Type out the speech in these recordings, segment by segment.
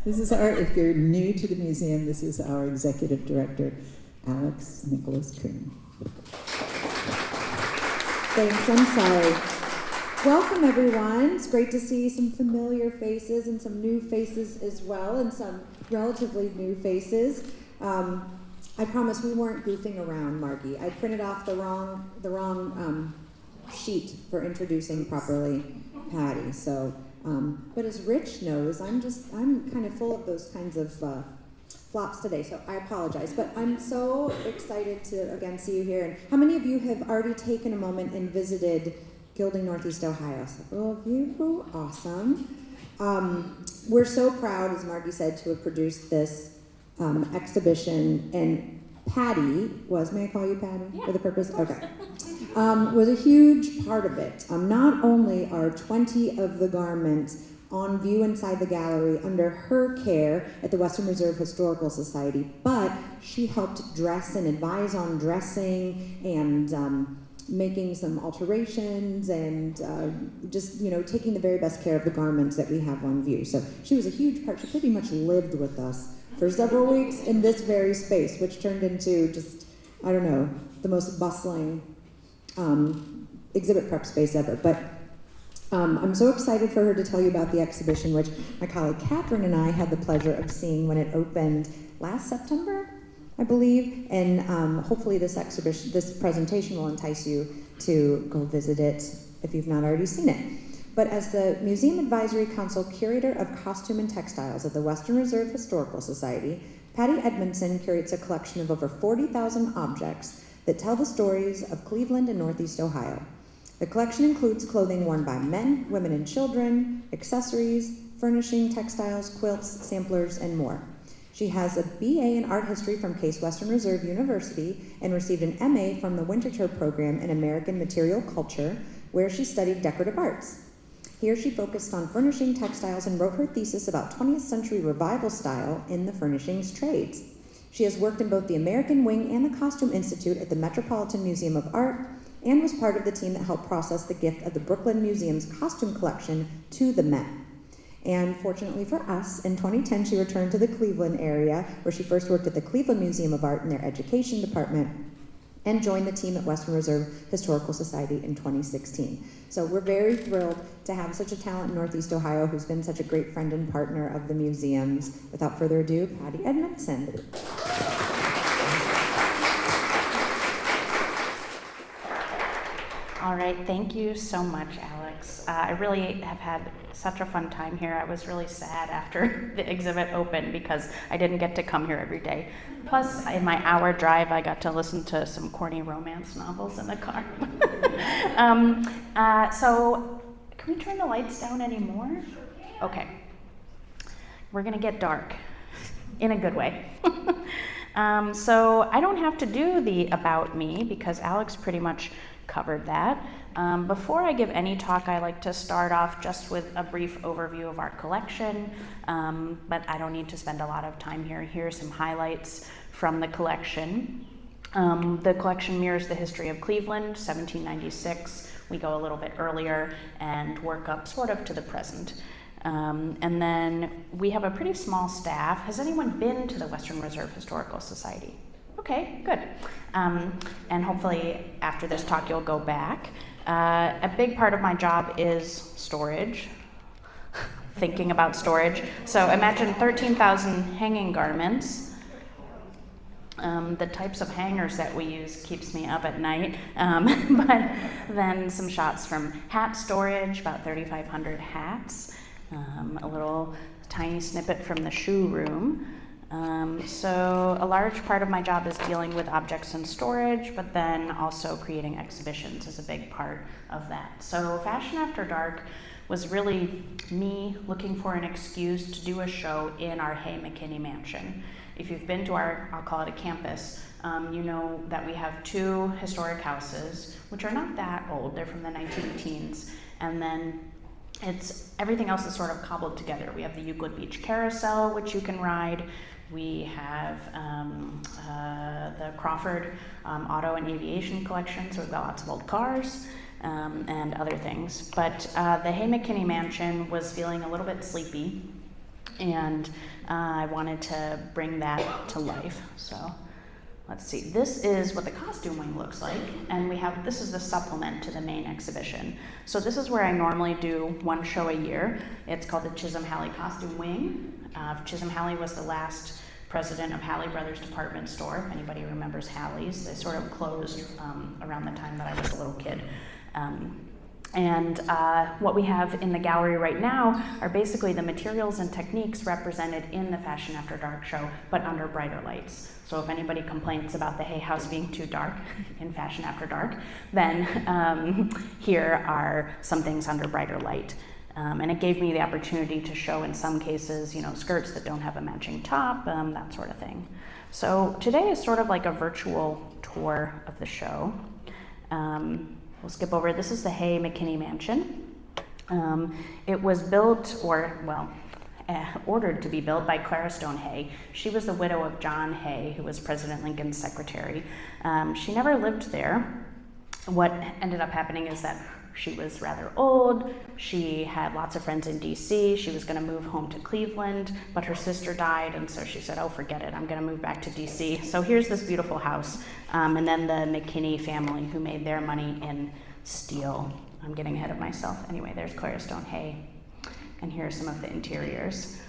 This is our, if you're new to the museum, this is our executive director, Alex Nicholas Kuhn. Thanks, I'm sorry. Welcome, everyone. It's great to see some familiar faces and some new faces as well, and some relatively new faces. I promise we weren't goofing around, Margie. I printed off the wrong sheet for introducing properly Patty. So, but as Rich knows, I'm kind of full of those kinds of flops today, so I apologize. But I'm so excited to again see you here. And how many of you have already taken a moment and visited Gilding Northeast Ohio? Several of you, awesome. We're so proud, as Margie said, to have produced this exhibition, and Patty was, may I call you Patty for the purpose? Okay. Was a huge part of it. Not only are 20 of the garments on view inside the gallery under her care at the Western Reserve Historical Society, but she helped dress and advise on dressing and making some alterations and just, taking the very best care of the garments that we have on view. So she was a huge part. She pretty much lived with us for several weeks in this very space, which turned into just, I don't know, the most bustling exhibit prep space ever. But I'm so excited for her to tell you about the exhibition, which my colleague Catherine and I had the pleasure of seeing when it opened last September, I believe, and hopefully this presentation will entice you to go visit it if you've not already seen it. But as the Museum Advisory Council Curator of Costume and Textiles at the Western Reserve Historical Society, Patty Edmondson curates a collection of over 40,000 objects that tell the stories of Cleveland and Northeast Ohio. The collection includes clothing worn by men, women, and children, accessories, furnishing, textiles, quilts, samplers, and more. She has a BA in Art History from Case Western Reserve University and received an MA from the Winterthur Program in American Material Culture, where she studied decorative arts. Here she focused on furnishing textiles and wrote her thesis about 20th century revival style in the furnishings trades. She has worked in both the American Wing and the Costume Institute at the Metropolitan Museum of Art, and was part of the team that helped process the gift of the Brooklyn Museum's costume collection to the Met. And fortunately for us, in 2010 she returned to the Cleveland area, where she first worked at the Cleveland Museum of Art in their education department, and joined the team at Western Reserve Historical Society in 2016. So we're very thrilled to have such a talent in Northeast Ohio who's been such a great friend and partner of the museums. Without further ado, Patty Edmondson. All right, thank you so much, Alex. I really have had such a fun time here. I was really sad after the exhibit opened because I didn't get to come here every day. Plus, in my hour drive, I got to listen to some corny romance novels in the car. So, can we turn the lights down anymore? Okay. We're gonna get dark, in a good way. So I don't have to do the about me because Alex pretty much covered that. Before I give any talk, I like to start off just with a brief overview of our collection, but I don't need to spend a lot of time here. Here are some highlights from the collection. The collection mirrors the history of Cleveland, 1796. We go a little bit earlier and work up sort of to the present. And then we have a pretty small staff. Has anyone been to the Western Reserve Historical Society? Okay, good. And hopefully after this talk you'll go back. A big part of my job is storage, thinking about storage. So imagine 13,000 hanging garments. The types of hangers that we use keeps me up at night. But then some shots from hat storage, about 3,500 hats. A little tiny snippet from the shoe room. So a large part of my job is dealing with objects in storage, but then also creating exhibitions is a big part of that. So Fashion After Dark was really me looking for an excuse to do a show in our Hay McKinney mansion. If you've been to our, I'll call it a campus, you know that we have two historic houses, which are not that old, they're from the 19-teens, and then everything else is sort of cobbled together. We have the Euclid Beach Carousel, which you can ride. We have the Crawford Auto and Aviation Collection, so we've got lots of old cars and other things. But the Hay McKinney Mansion was feeling a little bit sleepy, And I wanted to bring that to life. So let's see, this is what the costume wing looks like, and this is the supplement to the main exhibition. So this is where I normally do one show a year. It's called the Chisholm Halley Costume Wing. Chisholm Halley was the last president of Halley Brothers Department Store, if anybody remembers Halley's. They sort of closed around the time that I was a little kid. And what we have in the gallery right now are basically the materials and techniques represented in the Fashion After Dark show, but under brighter lights. So if anybody complains about the Hay House being too dark in Fashion After Dark, then here are some things under brighter light. And it gave me the opportunity to show, in some cases, skirts that don't have a matching top, that sort of thing. So today is sort of like a virtual tour of the show. We'll skip over. This is the Hay McKinney Mansion. It was built, ordered to be built by Clara Stone Hay. She was the widow of John Hay, who was President Lincoln's secretary. She never lived there. What ended up happening is that she was rather old. She had lots of friends in DC. She was going to move home to Cleveland, but her sister died, and so she said, oh, forget it, I'm going to move back to DC. So here's this beautiful house. And then the McKinney family, who made their money in steel. I'm getting ahead of myself. Anyway, there's Clara Stone Hay. And here are some of the interiors.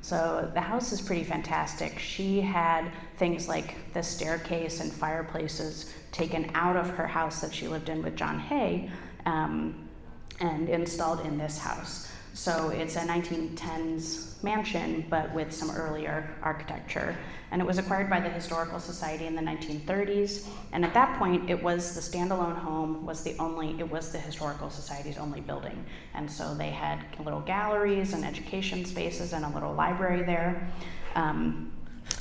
So the house is pretty fantastic. She had things like the staircase and fireplaces taken out of her house that she lived in with John Hay, and installed in this house. So it's a 1910s mansion, but with some earlier architecture. And it was acquired by the Historical Society in the 1930s. And at that point, it was the standalone home, it was the Historical Society's only building. And so they had little galleries and education spaces and a little library there. And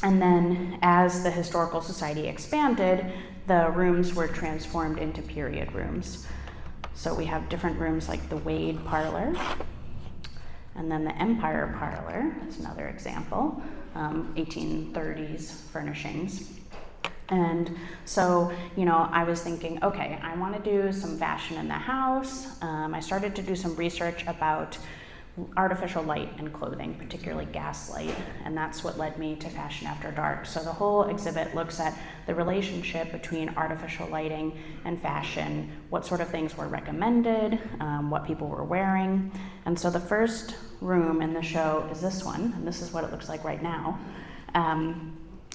then as the Historical Society expanded, the rooms were transformed into period rooms. So we have different rooms like the Wade Parlor, and then the Empire Parlor is another example, 1830s furnishings. And so, I was thinking, okay, I want to do some fashion in the house. I started to do some research about artificial light in clothing, particularly gaslight, and that's what led me to Fashion After Dark. So the whole exhibit looks at the relationship between artificial lighting and fashion, what sort of things were recommended, what people were wearing. And so the first room in the show is this one, and this is what it looks like right now.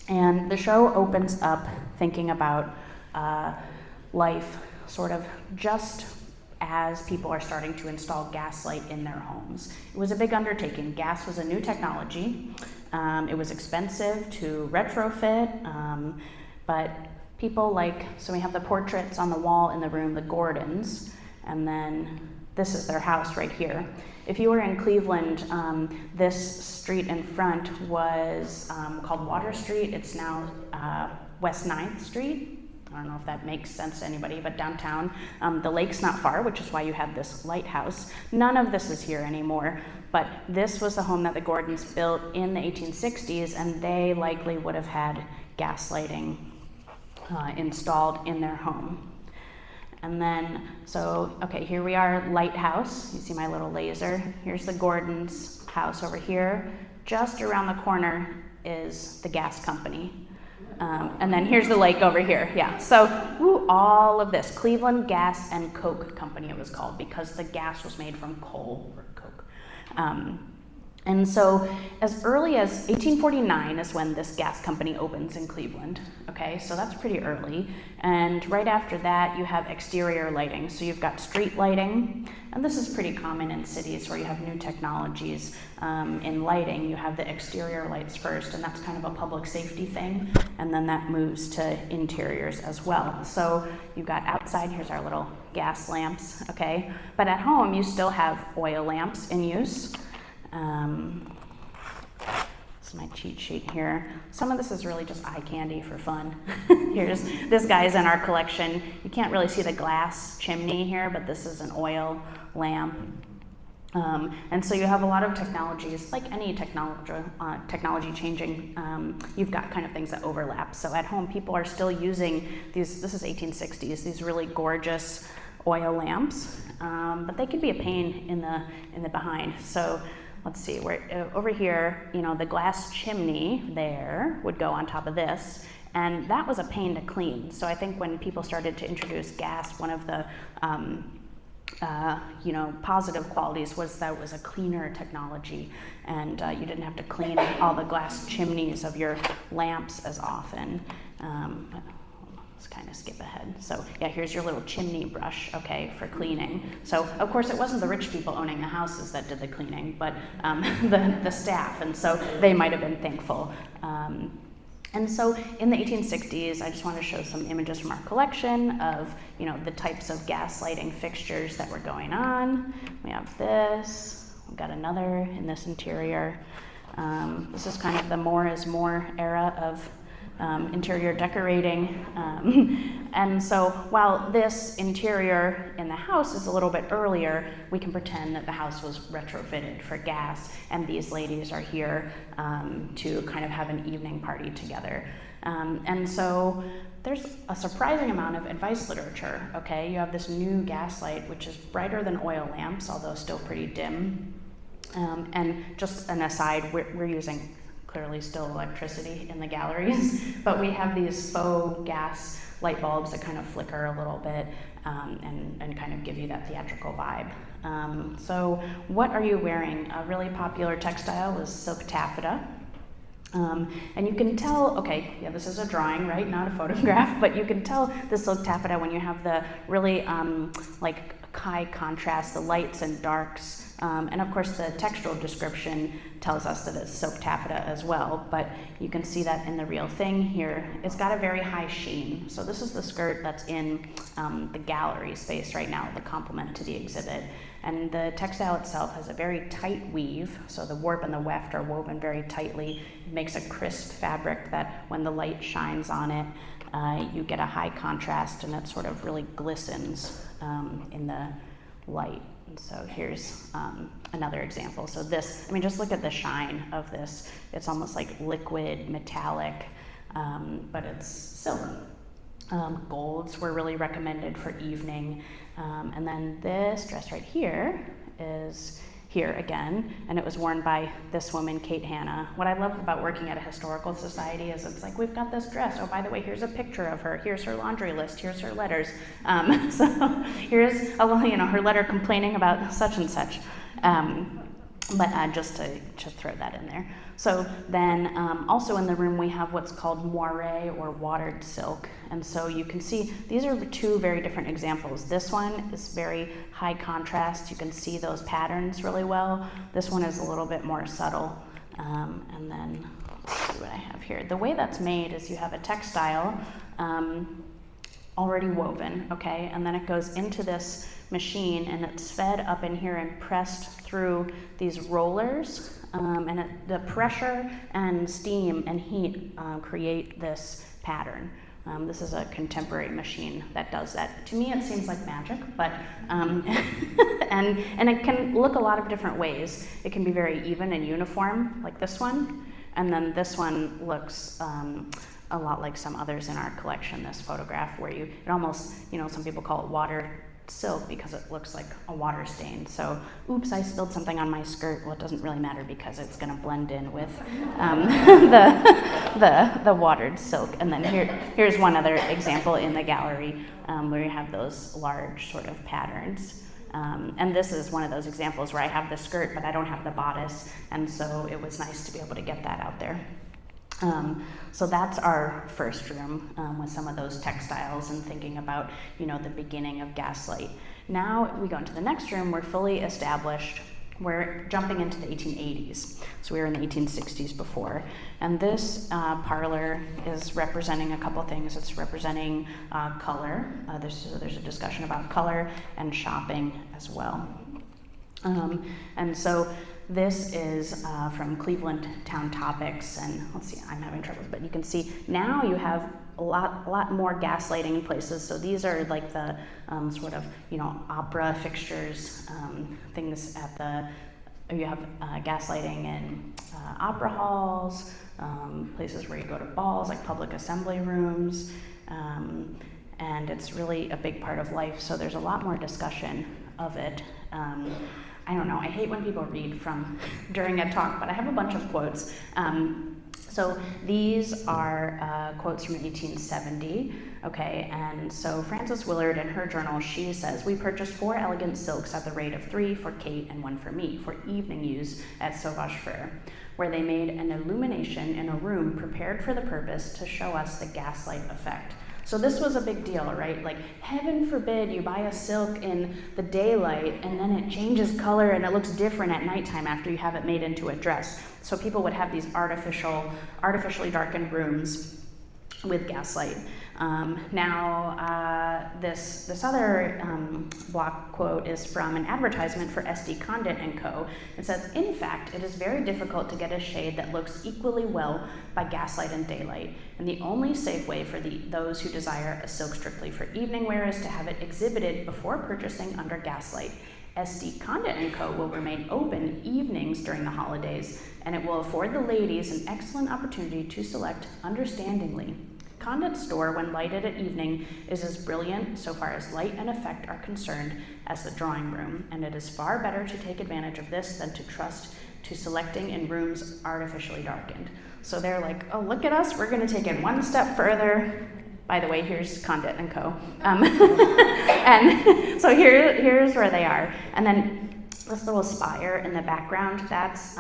And the show opens up thinking about life sort of just as people are starting to install gaslight in their homes. It was a big undertaking. Gas was a new technology. It was expensive to retrofit, but people so we have the portraits on the wall in the room, the Gordons, and then this is their house right here. If you were in Cleveland, this street in front was called Water Street. It's now West 9th Street. I don't know if that makes sense to anybody, but downtown, the lake's not far, which is why you have this lighthouse. None of this is here anymore, but this was the home that the Gordons built in the 1860s, and they likely would have had gaslighting installed in their home. And then, okay, here we are, lighthouse. You see my little laser. Here's the Gordons' house over here. Just around the corner is the gas company. And then here's the lake over here, yeah. So all of this, Cleveland Gas and Coke Company it was called, because the gas was made from coal or coke. And so as early as 1849 is when this gas company opens in Cleveland, okay? So that's pretty early. And right after that, you have exterior lighting. So you've got street lighting, and this is pretty common in cities where you have new technologies in lighting. You have the exterior lights first, and that's kind of a public safety thing. And then that moves to interiors as well. So you've got outside, here's our little gas lamps, okay? But at home, you still have oil lamps in use. This is my cheat sheet here. Some of this is really just eye candy for fun. This guy's in our collection. You can't really see the glass chimney here, but this is an oil lamp. And so you have a lot of technologies, like any technology changing, you've got kind of things that overlap. So at home, people are still using these, this is 1860s, these really gorgeous oil lamps, but they can be a pain in the behind. So let's see, over here, the glass chimney there would go on top of this, and that was a pain to clean. So I think when people started to introduce gas, one of the positive qualities was that it was a cleaner technology, and you didn't have to clean all the glass chimneys of your lamps as often. Let's kind of skip ahead. So yeah, here's your little chimney brush, okay, for cleaning. So of course it wasn't the rich people owning the houses that did the cleaning, but the staff, and so they might have been thankful. And so in the 1860s, I just want to show some images from our collection of, the types of gas lighting fixtures that were going on. We have this, we've got another in this interior. This is kind of the more is more era of interior decorating. And so while this interior in the house is a little bit earlier, we can pretend that the house was retrofitted for gas, and these ladies are here to kind of have an evening party together. And so there's a surprising amount of advice literature, okay? You have this new gaslight, which is brighter than oil lamps, although still pretty dim. And just an aside, we're using clearly still electricity in the galleries, but we have these faux gas light bulbs that kind of flicker a little bit and kind of give you that theatrical vibe. So what are you wearing? A really popular textile is silk taffeta. And you can tell, okay, yeah, this is a drawing, right? Not a photograph, but you can tell the silk taffeta when you have the really like high contrast, the lights and darks. And of course the textual description tells us that it's silk taffeta as well, but you can see that in the real thing here. It's got a very high sheen. So this is the skirt that's in the gallery space right now, the complement to the exhibit. And the textile itself has a very tight weave, so the warp and the weft are woven very tightly. It makes a crisp fabric that when the light shines on it, you get a high contrast, and it sort of really glistens in the light. And so here's another example. So this, just look at the shine of this. It's almost like liquid, metallic, but it's silver. Golds were really recommended for evening. And then this dress right here is here again, and it was worn by this woman, Kate Hanna. What I love about working at a historical society is it's like, we've got this dress. Oh, by the way, here's a picture of her. Here's her laundry list. Here's her letters. So here's her letter complaining about such and such. But just to throw that in there. So then also in the room we have what's called moiré or watered silk. And so you can see these are two very different examples. This one is very high contrast. You can see those patterns really well. This one is a little bit more subtle. And then let's see what I have here. The way that's made is you have a textile already woven, okay? And then it goes into this machine and it's fed up in here and pressed through these rollers, and the pressure and steam and heat create this pattern. This is a contemporary machine that does that. To me, it seems like magic, but and it can look a lot of different ways. It can be very even and uniform, like this one, and then this one looks a lot like some others in our collection. This photograph, where it almost, some people call it water silk because it looks like a water stain. So, oops, I spilled something on my skirt. Well, it doesn't really matter because it's going to blend in with the watered silk. And then here's one other example in the gallery where you have those large sort of patterns. And this is one of those examples where I have the skirt, but I don't have the bodice. And so it was nice to be able to get that out there. So that's our first room with some of those textiles and thinking about, the beginning of Gaslight. Now we go into the next room. We're fully established. We're jumping into the 1880s. So we were in the 1860s before. And this parlor is representing a couple things. It's representing color. There's a discussion about color and shopping as well. And so this is from Cleveland Town Topics, and let's see, I'm having trouble, but you can see now you have a lot more gaslighting in places. So these are like the sort of, opera fixtures, things at you have gaslighting in opera halls, places where you go to balls, like public assembly rooms, and it's really a big part of life. So there's a lot more discussion of it. I don't know, I hate when people read from during a talk, but I have a bunch of quotes. So these are quotes from 1870, okay, and so Frances Willard in her journal, she says, "We purchased 4 elegant silks at the rate of 3 for Kate and 1 for me for evening use at Sauvage Fair, where they made an illumination in a room prepared for the purpose to show us the gaslight effect." So this was a big deal, right? Like, heaven forbid you buy a silk in the daylight and then it changes color and it looks different at nighttime after you have it made into a dress. So people would have these artificially darkened rooms with gaslight. This other block quote is from an advertisement for SD Condit & Co. It says, "In fact, it is very difficult to get a shade that looks equally well by gaslight and daylight, and the only safe way for those who desire a silk strictly for evening wear is to have it exhibited before purchasing under gaslight. SD Condit & Co. will remain open evenings during the holidays, and it will afford the ladies an excellent opportunity to select understandingly. Condit's store, when lighted at evening, is as brilliant, so far as light and effect are concerned, as the drawing room, and it is far better to take advantage of this than to trust to selecting in rooms artificially darkened." So they're like, oh, look at us, we're going to take it one step further. By the way, here's Condit & Co. And so here's where they are. And then this little spire in the background, that's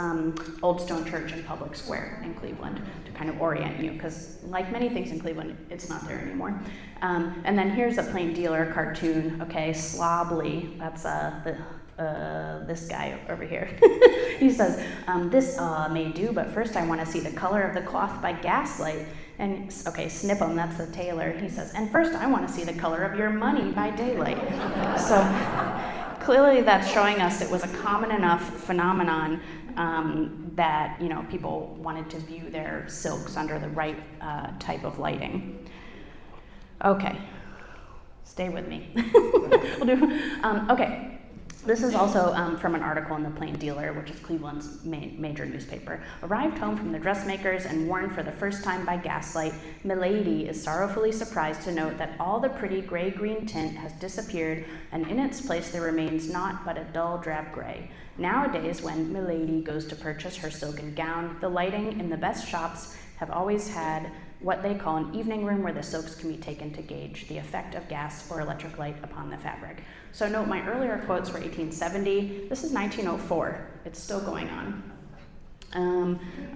Old Stone Church in Public Square in Cleveland, to kind of orient you, because like many things in Cleveland, it's not there anymore. And then here's a Plain Dealer cartoon, okay, Slobbly, that's this guy over here. He says, "This may do, but first I want to see the color of the cloth by gaslight." And, okay, Snipham, that's the tailor. He says, "And first I want to see the color of your money by daylight." So clearly that's showing us it was a common enough phenomenon that, you know, people wanted to view their silks under the right type of lighting. Okay, stay with me. We'll do, okay. This is also from an article in the Plain Dealer, which is Cleveland's major newspaper. "Arrived home from the dressmakers and worn for the first time by gaslight, Milady is sorrowfully surprised to note that all the pretty gray-green tint has disappeared, and in its place there remains naught but a dull drab gray. Nowadays, when Milady goes to purchase her silken gown, the lighting in the best shops have always had what they call an evening room where the silks can be taken to gauge the effect of gas or electric light upon the fabric." So note my earlier quotes were 1870. This is 1904. It's still going on.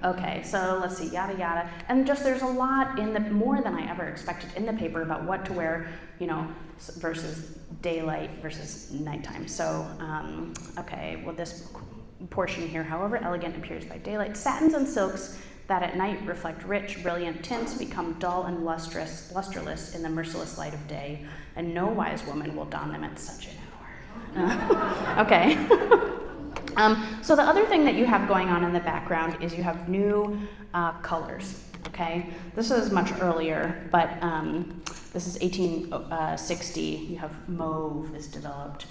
Okay, so let's see, yada yada. And just there's a lot in the, more than I ever expected in the paper about what to wear, you know, versus daylight versus nighttime. So, okay, well this portion here, "However elegant appears by daylight, satins and silks that at night reflect rich, brilliant tints become dull and lustreless in the merciless light of day, and no wise woman will don them at such an hour." Okay. So the other thing that you have going on in the background is you have new colors, okay? This is much earlier, but this is 1860. You have mauve is developed.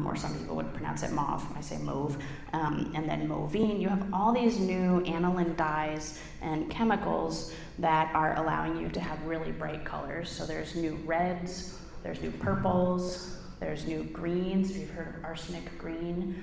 Or some people would pronounce it mauve. I say mauve. And then mauvine. You have all these new aniline dyes and chemicals that are allowing you to have really bright colors. So there's new reds, there's new purples, there's new greens. If you've heard of arsenic green.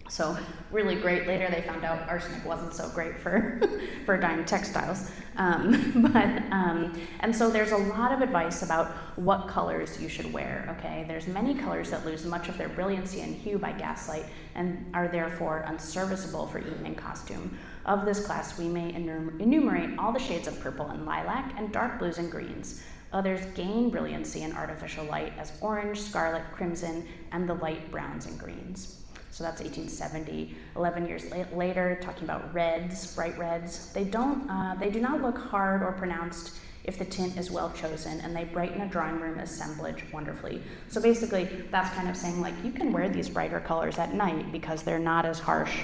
So really great. Later they found out arsenic wasn't so great for dyeing textiles. And so there's a lot of advice about what colors you should wear, okay? There's many colors that lose much of their brilliancy and hue by gaslight and are therefore unserviceable for evening costume. Of this class, we may enumerate all the shades of purple and lilac and dark blues and greens. Others gain brilliancy in artificial light as orange, scarlet, crimson, and the light browns and greens. So that's 1870. 11 years later, talking about reds, bright reds. They do not look hard or pronounced if the tint is well chosen, and they brighten a drawing room assemblage wonderfully. So basically, that's kind of saying, like, you can wear these brighter colors at night because they're not as harsh.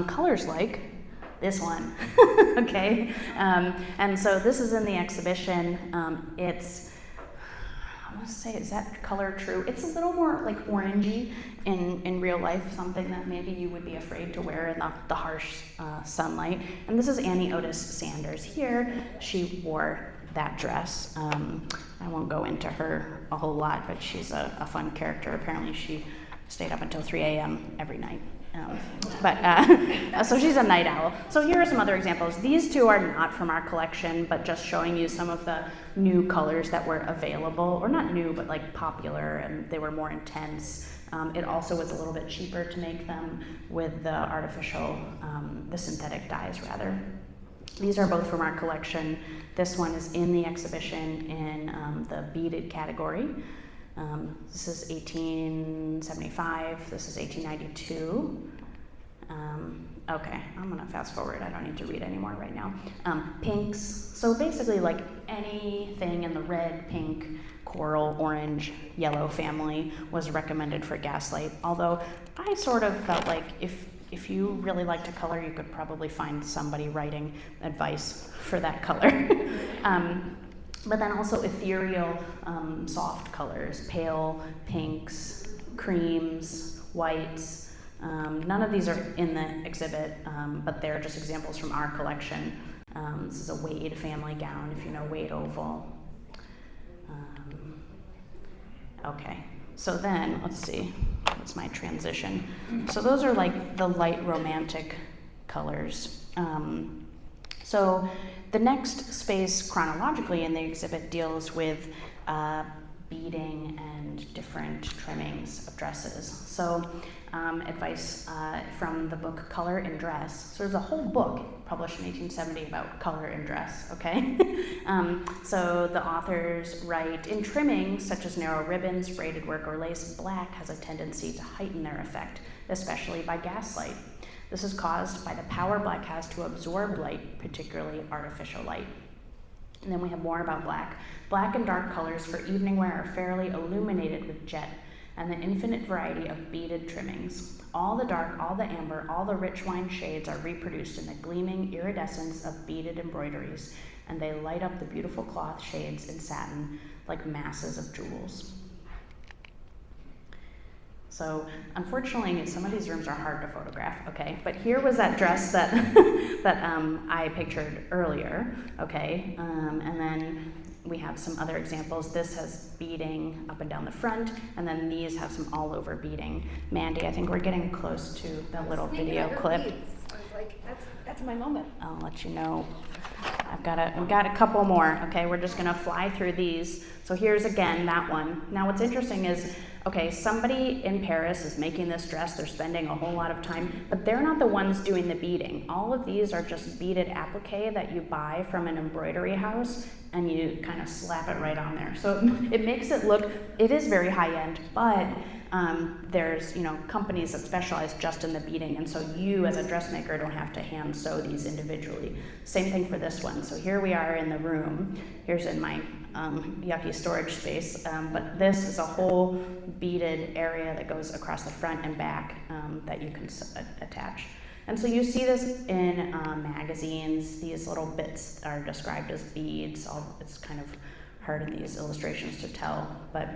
Colors like this one, okay? And so this is in the exhibition. It's, I want to say, is that color true? It's a little more like orangey in real life, something that maybe you would be afraid to wear in the harsh sunlight. And this is Annie Otis Sanders here. She wore that dress. I won't go into her a whole lot, but she's a fun character. Apparently she stayed up until 3 a.m. every night. So she's a night owl. So here are some other examples. These two are not from our collection, but just showing you some of the new colors that were available, or not new, but like popular, and they were more intense. It also was a little bit cheaper to make them with the artificial, the synthetic dyes rather. These are both from our collection. This one is in the exhibition in the beaded category. This is 1875, this is 1892. Okay, I'm gonna fast forward, I don't need to read anymore right now. Pinks, so basically like anything in the red, pink, coral, orange, yellow family was recommended for Gaslight, although I sort of felt like if you really like to color, you could probably find somebody writing advice for that color. But then also ethereal, soft colors, pale pinks, creams, whites. None of these are in the exhibit, but they're just examples from our collection. This is a Wade family gown, if you know Wade Oval. Okay, so then, let's see, what's my transition? So those are like the light romantic colors. So the next space chronologically in the exhibit deals with beading and different trimmings of dresses. So advice from the book Color in Dress. So there's a whole book published in 1870 about color in dress, okay? So the authors write, in trimmings such as narrow ribbons, braided work, or lace, black has a tendency to heighten their effect, especially by gaslight. This is caused by the power black has to absorb light, particularly artificial light. And then we have more about black. Black and dark colors for evening wear are fairly illuminated with jet and the infinite variety of beaded trimmings. All the dark, all the amber, all the rich wine shades are reproduced in the gleaming iridescence of beaded embroideries, and they light up the beautiful cloth shades in satin like masses of jewels. So unfortunately, some of these rooms are hard to photograph, okay? But here was that dress that, I pictured earlier, okay? And then we have some other examples. This has beading up and down the front, and then these have some all over beading. Mandy, I think we're getting close to the little video clip. I was like, that's my moment. I'll let you know. We've got a couple more, okay? We're just gonna fly through these. So here's again that one. Now what's interesting is, okay, somebody in Paris is making this dress, they're spending a whole lot of time, but they're not the ones doing the beading. All of these are just beaded applique that you buy from an embroidery house, and you kind of slap it right on there. So it makes it look, it is very high end, but there's companies that specialize just in the beading, and so you as a dressmaker don't have to hand sew these individually. Same thing for this one. So here we are in the room. Here's in my yucky storage space, but this is a whole beaded area that goes across the front and back that you can attach. And so you see this in magazines. These little bits are described as beads. It's kind of hard in these illustrations to tell, but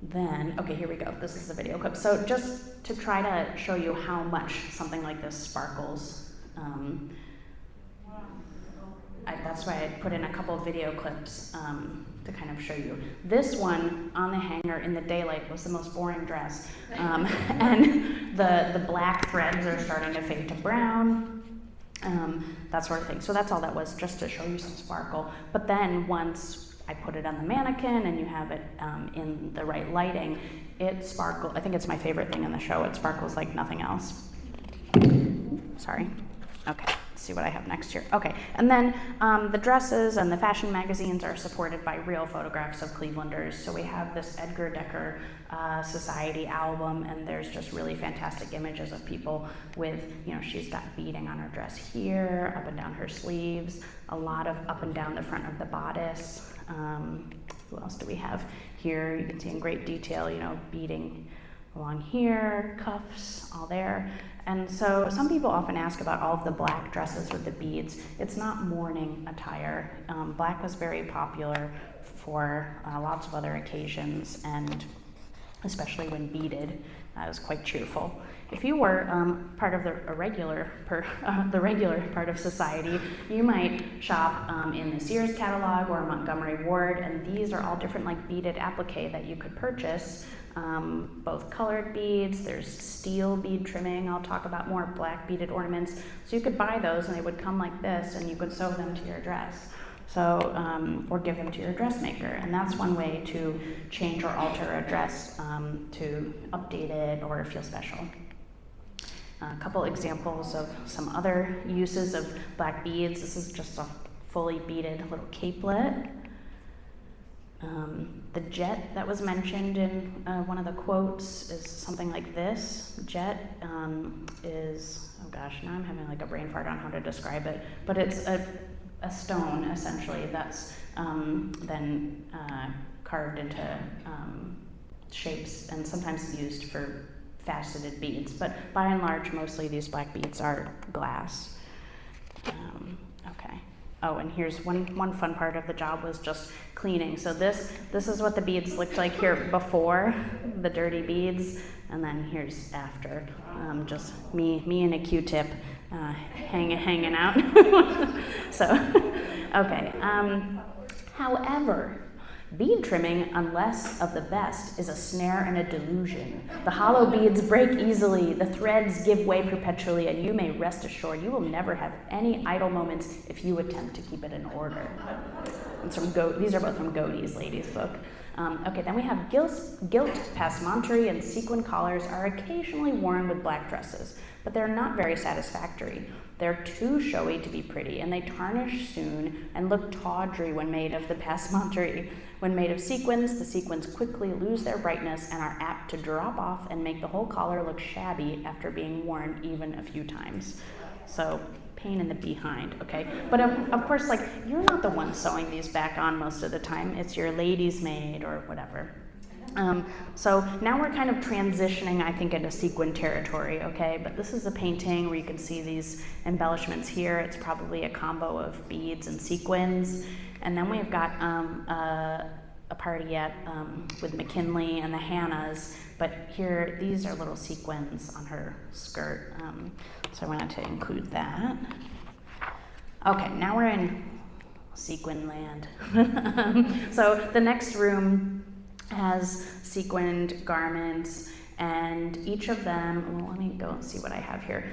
then, okay, here we go. This is the video clip. So just to try to show you how much something like this sparkles, that's why I put in a couple of video clips to kind of show you. This one on the hanger in the daylight was the most boring dress. And the black threads are starting to fade to brown, that sort of thing. So that's all that was, just to show you some sparkle. But then once I put it on the mannequin and you have it in the right lighting, it sparkles. I think it's my favorite thing in the show. It sparkles like nothing else. Sorry. Okay, let's see what I have next here. Okay, and then the dresses and the fashion magazines are supported by real photographs of Clevelanders. So we have this Edgar Decker Society album, and there's just really fantastic images of people with, she's got beading on her dress here, up and down her sleeves, a lot of up and down the front of the bodice. Who else do we have here? You can see in great detail, beading along here, cuffs, all there. And so some people often ask about all of the black dresses with the beads. It's not mourning attire. Black was very popular for lots of other occasions, and especially when beaded. That is quite cheerful. If you were part of the regular part of society, you might shop in the Sears catalog or Montgomery Ward, and these are all different like beaded applique that you could purchase. Both colored beads, there's steel bead trimming, I'll talk about more, black beaded ornaments. So you could buy those and they would come like this and you could sew them to your dress. So, or give them to your dressmaker. And that's one way to change or alter a dress to update it or feel special. A couple examples of some other uses of black beads. This is just a fully beaded little capelet. The jet that was mentioned in one of the quotes is something like this. Jet is, oh gosh, now I'm having like a brain fart on how to describe it, but it's a stone essentially that's then carved into shapes and sometimes used for faceted beads, but by and large, mostly these black beads are glass. Okay. Oh, and here's one fun part of the job was just cleaning. So this is what the beads looked like here before, the dirty beads, and then here's after. Just me and a Q-tip hanging out. So, okay. However, bead trimming, unless of the best, is a snare and a delusion. The hollow beads break easily, the threads give way perpetually, and you may rest assured you will never have any idle moments if you attempt to keep it in order. It's from these are both from Godey's ladies' book. Okay, then we have gilt passementerie and sequin collars are occasionally worn with black dresses, but they're not very satisfactory. They're too showy to be pretty, and they tarnish soon and look tawdry when made of the passementerie. When made of sequins, the sequins quickly lose their brightness and are apt to drop off and make the whole collar look shabby after being worn even a few times. So, pain in the behind, okay? But of course, like, you're not the one sewing these back on most of the time. It's your lady's maid or whatever. So now we're kind of transitioning, I think, into sequin territory, okay? But this is a painting where you can see these embellishments here. It's probably a combo of beads and sequins. And then we've got a party with McKinley and the Hannahs. But here, these are little sequins on her skirt. So I wanted to include that. Okay, now we're in sequin land. So the next room has sequined garments, and each of them, well, let me go and see what I have here.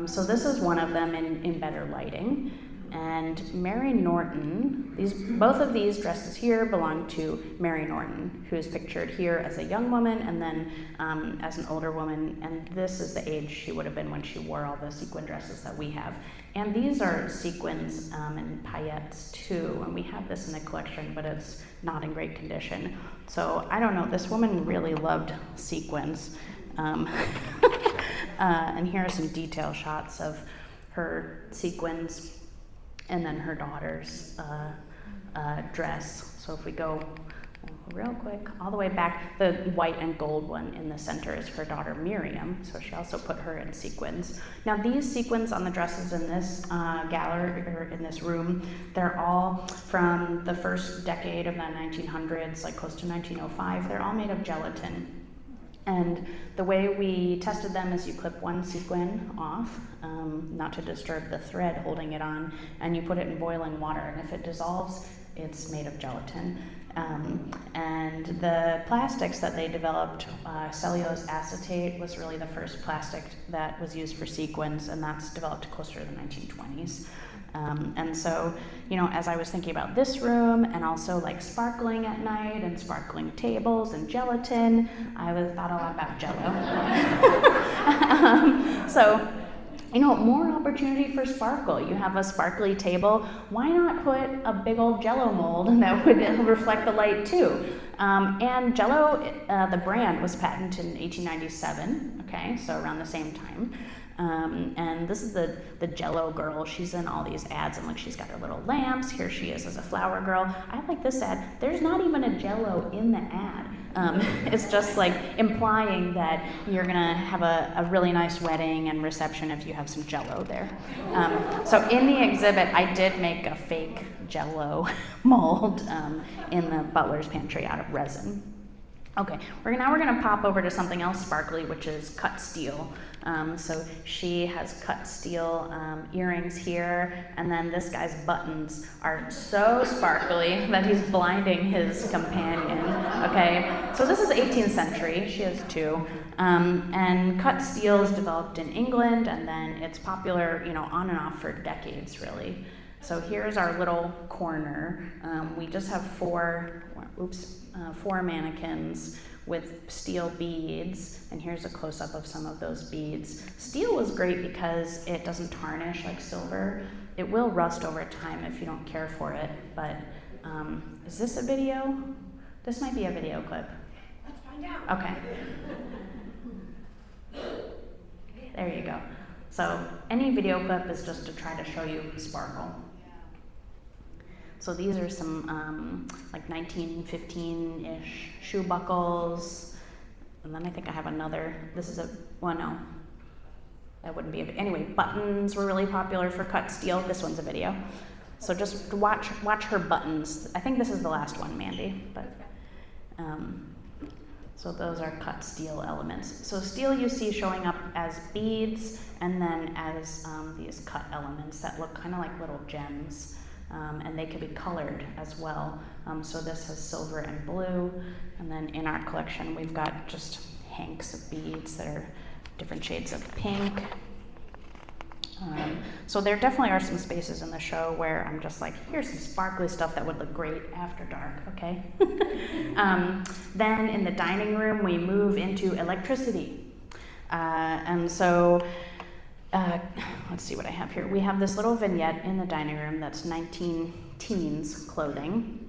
So this is one of them in better lighting. And Mary Norton, both of these dresses here belong to Mary Norton, who is pictured here as a young woman and then as an older woman. And this is the age she would have been when she wore all the sequin dresses that we have. And these are sequins and paillettes too. And we have this in the collection, but it's not in great condition. So I don't know, this woman really loved sequins. And here are some detail shots of her sequins and then her daughter's dress. So if we go real quick, all the way back, the white and gold one in the center is her daughter Miriam, so she also put her in sequins. Now these sequins on the dresses in this gallery, or in this room, they're all from the first decade of the 1900s, like close to 1905. They're all made of gelatin. And the way we tested them is you clip one sequin off, not to disturb the thread holding it on, and you put it in boiling water, and if it dissolves, it's made of gelatin. And the plastics that they developed, cellulose acetate was really the first plastic that was used for sequins, and that's developed closer to the 1920s. And so, you know, as I was thinking about this room and also like sparkling at night and sparkling tables and gelatin, I thought a lot about Jell-O. So, you know, more opportunity for sparkle. You have a sparkly table. Why not put a big old Jell-O mold that would reflect the light too? And Jell-O, the brand, was patented in 1897, okay, so around the same time. And this is the Jell-O girl. She's in all these ads, and like she's got her little lamps. Here she is as a flower girl. I like this ad. There's not even a Jell-O in the ad. It's just like implying that you're gonna have a really nice wedding and reception if you have some Jell-O there. So in the exhibit, I did make a fake Jell-O mold in the butler's pantry out of resin. Okay, we're gonna pop over to something else sparkly, which is cut steel. So she has cut steel earrings here, and then this guy's buttons are so sparkly that he's blinding his companion. Okay, so this is 18th century. She has two, and cut steel is developed in England, and then it's popular, on and off for decades, really. So here's our little corner. We just have four mannequins with steel beads, and here's a close-up of some of those beads. Steel is great because it doesn't tarnish like silver. It will rust over time if you don't care for it, but is this a video? This might be a video clip. Let's find out. Okay. There you go. So any video clip is just to try to show you sparkle. So these are some like 1915-ish shoe buckles. And then I think I have another, this is no, that wouldn't be anyway, buttons were really popular for cut steel. This one's a video. So just watch her buttons. I think this is the last one, Mandy, but so those are cut steel elements. So steel you see showing up as beads and then as these cut elements that look kind of like little gems. And they can be colored as well. So this has silver and blue. And then in our collection, we've got just hanks of beads that are different shades of pink. So there definitely are some spaces in the show where I'm just like, here's some sparkly stuff that would look great after dark, okay? Then in the dining room, we move into electricity. And so, let's see what I have here. We have this little vignette in the dining room that's 19 teens clothing.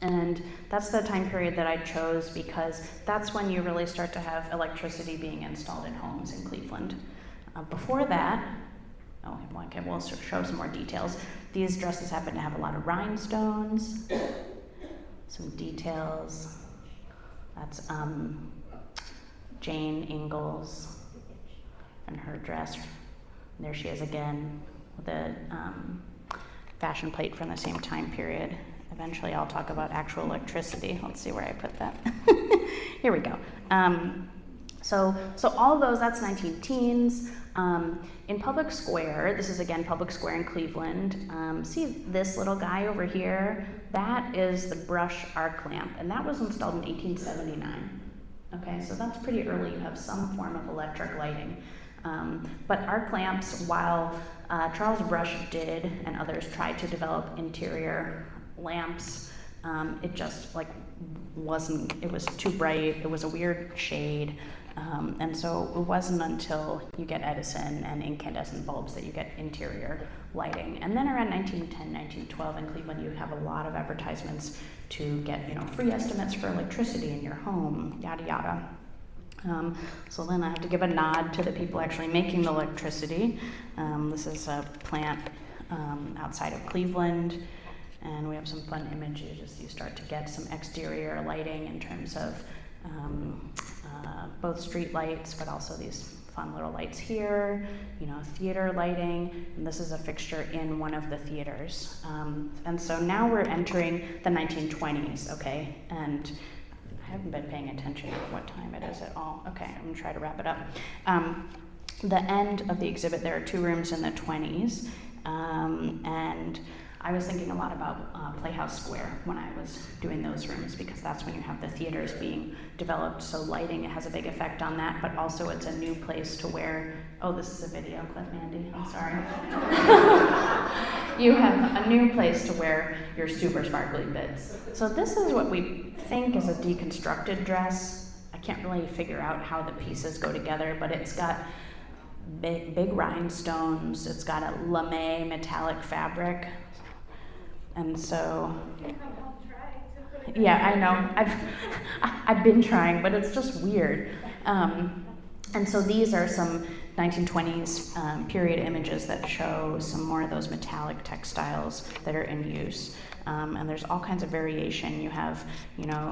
And that's the time period that I chose because that's when you really start to have electricity being installed in homes in Cleveland. Before that, okay, we'll show some more details. These dresses happen to have a lot of rhinestones, some details. That's Jane Ingalls and her dress. There she is again with a fashion plate from the same time period. Eventually I'll talk about actual electricity. Let's see where I put that. Here we go. So all of those, that's 19 teens. In Public Square, this is again Public Square in Cleveland. See this little guy over here? That is the brush arc lamp, and that was installed in 1879. Okay, so that's pretty early. You have some form of electric lighting. But arc lamps, while Charles Brush did and others tried to develop interior lamps, it just wasn't, it was too bright, it was a weird shade, and so it wasn't until you get Edison and incandescent bulbs that you get interior lighting. And then around 1910, 1912 in Cleveland, you have a lot of advertisements to get free estimates for electricity in your home, yada yada. So then I have to give a nod to the people actually making the electricity. This is a plant outside of Cleveland, and we have some fun images as you start to get some exterior lighting in terms of both street lights, but also these fun little lights here, theater lighting, and this is a fixture in one of the theaters. And so now we're entering the 1920s, okay? And I haven't been paying attention to what time it is at all. Okay, I'm gonna try to wrap it up. The end of the exhibit, there are two rooms in the 20s, and I was thinking a lot about Playhouse Square when I was doing those rooms because that's when you have the theaters being developed, so lighting has a big effect on that, but also it's a new place to where, oh, this is a video clip, Mandy, I'm sorry. You have a new place to wear your super sparkly bits. So this is what we think is a deconstructed dress. I can't really figure out how the pieces go together, but it's got big rhinestones, it's got a lame metallic fabric. And so, yeah, I know. I've been trying, but it's just weird. And so these are some 1920s period images that show some more of those metallic textiles that are in use. And there's all kinds of variation. You have,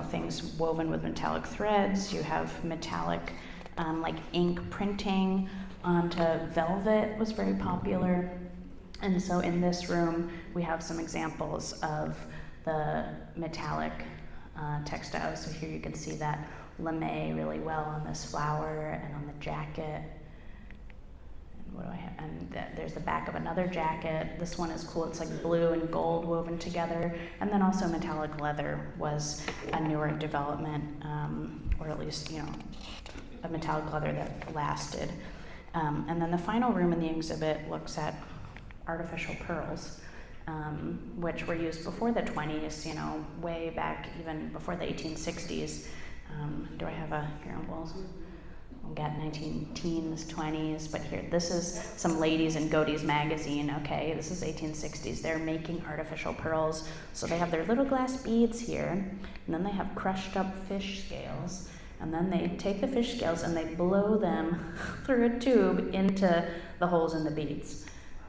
things woven with metallic threads. You have metallic, like ink printing onto velvet was very popular. And so in this room, we have some examples of the metallic textiles. So here you can see that lame really well on this flower and on the jacket. And what do I have? And there's the back of another jacket. This one is cool. It's like blue and gold woven together. And then also metallic leather was a newer development, or at least, a metallic leather that lasted. And then the final room in the exhibit looks at artificial pearls, which were used before the 20s, way back even before the 1860s. Do I have here? We'll get 19 teens, 20s, but here, this is some ladies in Godey's magazine, okay? This is 1860s. They're making artificial pearls. So they have their little glass beads here, and then they have crushed up fish scales, and then they take the fish scales and they blow them through a tube into the holes in the beads,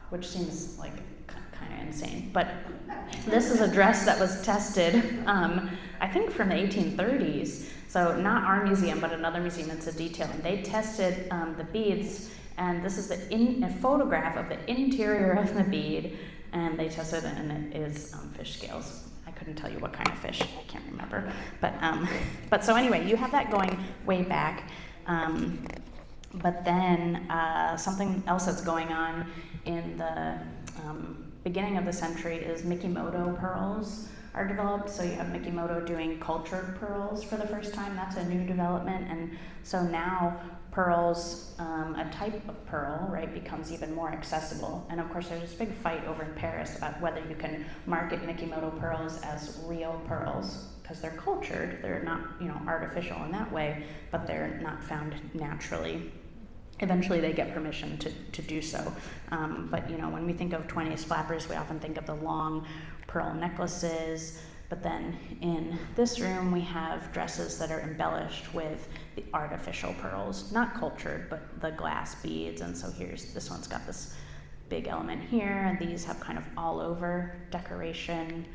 which seems like kind of insane. But this is a dress that was tested, I think from the 1830s. So not our museum, but another museum that's a detail. And they tested the beads, and this is a photograph of the interior of the bead, and they tested it, and it is fish scales. I couldn't tell you what kind of fish, I can't remember. But so anyway, you have that going way back. But then something else that's going on in the beginning of the century is Mikimoto pearls are developed. So you have Mikimoto doing cultured pearls for the first time. That's a new development. And so now pearls, a type of pearl, right, becomes even more accessible. And of course there's this big fight over in Paris about whether you can market Mikimoto pearls as real pearls, because they're cultured. They're not, artificial in that way, but they're not found naturally. Eventually they get permission to do so. But when we think of 20s flappers, we often think of the long pearl necklaces. But then in this room, we have dresses that are embellished with the artificial pearls, not cultured, but the glass beads. And so this one's got this big element here, and these have kind of all over decoration.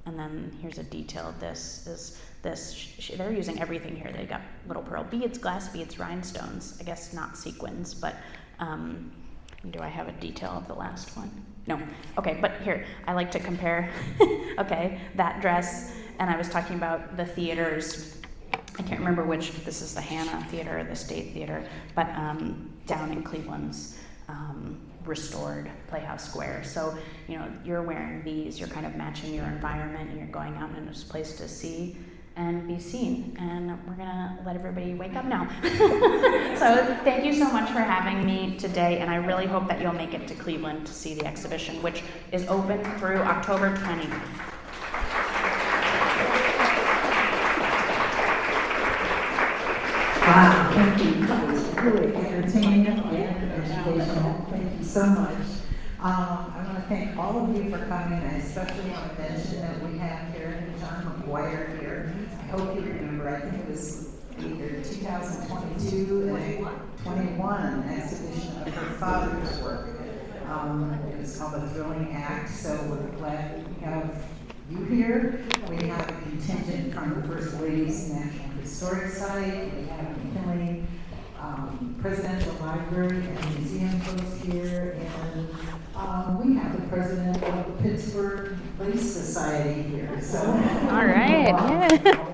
And then here's a detail. They're using everything here. They got little pearl beads, glass beads, rhinestones. I guess not sequins, but do I have a detail of the last one? No. Okay, but here, I like to compare, okay, that dress, and I was talking about the theaters. I can't remember which, this is the Hannah Theater or the State Theater, but down in Cleveland's restored Playhouse Square. So, you're wearing these, you're kind of matching your environment, and you're going out in this place to see and be seen. And we're gonna let everybody wake up now. So thank you so much for having me today, and I really hope that you'll make it to Cleveland to see the exhibition, which is open through October 20th. Wow, thank you. That was really entertaining and educational. Thank you so much. I want to thank all of you for coming. I especially want to mention that we have Karen and John McGuire here. I hope you remember, I think it was either 2022 and 21 exhibition of her father's work. It was called A Thrilling Act, so we're glad we have you here. We have a contingent from the First Lady's National Historic Site. We have McKinley Presidential Library and Museum folks here, and we have the president of the Pittsburgh Police Society here. So, all right, yeah.